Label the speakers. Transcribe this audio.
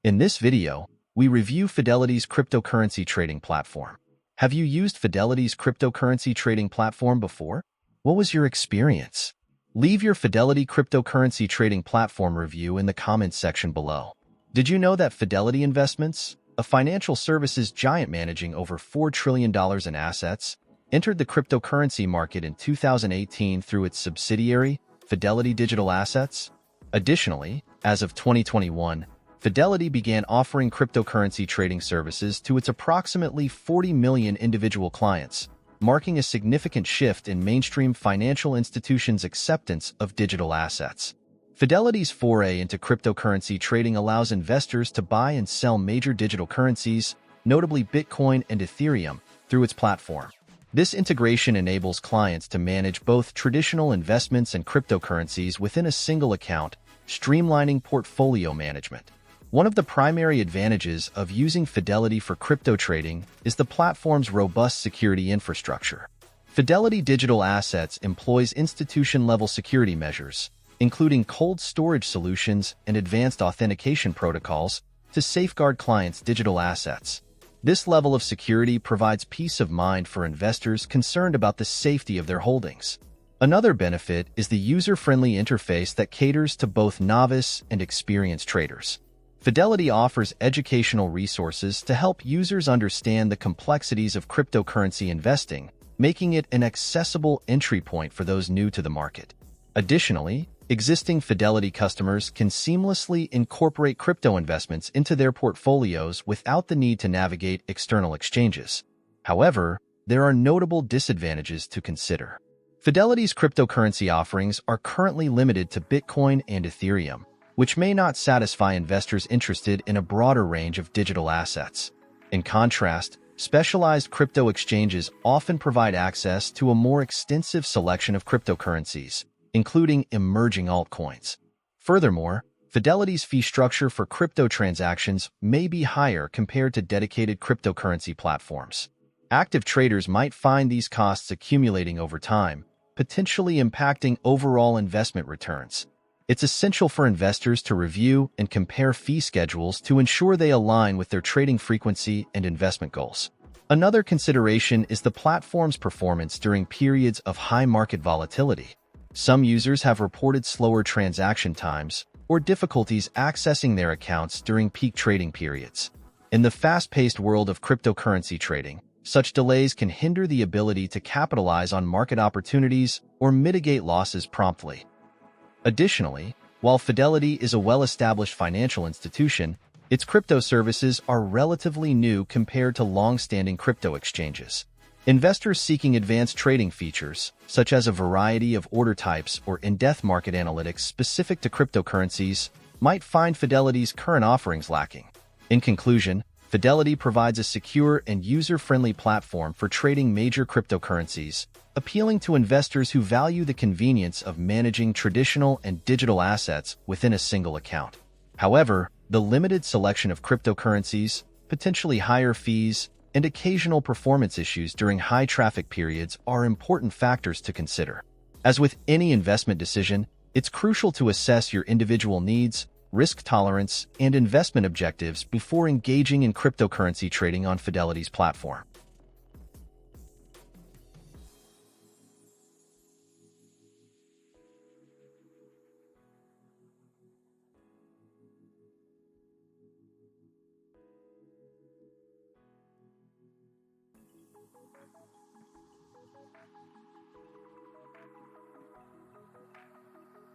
Speaker 1: In this video, we review Fidelity's cryptocurrency trading platform. Have you used Fidelity's cryptocurrency trading platform before? What was your experience? Leave your Fidelity cryptocurrency trading platform review in the comments section below. Did you know that Fidelity Investments, a financial services giant managing over $4 trillion in assets, entered the cryptocurrency market in 2018 through its subsidiary, Fidelity Digital Assets? Additionally, as of 2021, Fidelity began offering cryptocurrency trading services to its approximately 40 million individual clients, marking a significant shift in mainstream financial institutions' acceptance of digital assets. Fidelity's foray into cryptocurrency trading allows investors to buy and sell major digital currencies, notably Bitcoin and Ethereum, through its platform. This integration enables clients to manage both traditional investments and cryptocurrencies within a single account, streamlining portfolio management. One of the primary advantages of using Fidelity for crypto trading is the platform's robust security infrastructure. Fidelity Digital Assets employs institution-level security measures, including cold storage solutions and advanced authentication protocols, to safeguard clients' digital assets. This level of security provides peace of mind for investors concerned about the safety of their holdings. Another benefit is the user-friendly interface that caters to both novice and experienced traders. Fidelity offers educational resources to help users understand the complexities of cryptocurrency investing, making it an accessible entry point for those new to the market. Additionally, existing Fidelity customers can seamlessly incorporate crypto investments into their portfolios without the need to navigate external exchanges. However, there are notable disadvantages to consider. Fidelity's cryptocurrency offerings are currently limited to Bitcoin and Ethereum, which may not satisfy investors interested in a broader range of digital assets. In contrast, specialized crypto exchanges often provide access to a more extensive selection of cryptocurrencies, including emerging altcoins. Furthermore, Fidelity's fee structure for crypto transactions may be higher compared to dedicated cryptocurrency platforms. Active traders might find these costs accumulating over time, potentially impacting overall investment returns. It's essential for investors to review and compare fee schedules to ensure they align with their trading frequency and investment goals. Another consideration is the platform's performance during periods of high market volatility. Some users have reported slower transaction times or difficulties accessing their accounts during peak trading periods. In the fast-paced world of cryptocurrency trading, such delays can hinder the ability to capitalize on market opportunities or mitigate losses promptly. Additionally, while Fidelity is a well-established financial institution, its crypto services are relatively new compared to long-standing crypto exchanges. Investors seeking advanced trading features, such as a variety of order types or in-depth market analytics specific to cryptocurrencies, might find Fidelity's current offerings lacking. In conclusion, Fidelity provides a secure and user-friendly platform for trading major cryptocurrencies, appealing to investors who value the convenience of managing traditional and digital assets within a single account. However, the limited selection of cryptocurrencies, potentially higher fees, and occasional performance issues during high traffic periods are important factors to consider. As with any investment decision, it's crucial to assess your individual needs, risk tolerance, and investment objectives before engaging in cryptocurrency trading on Fidelity's platform.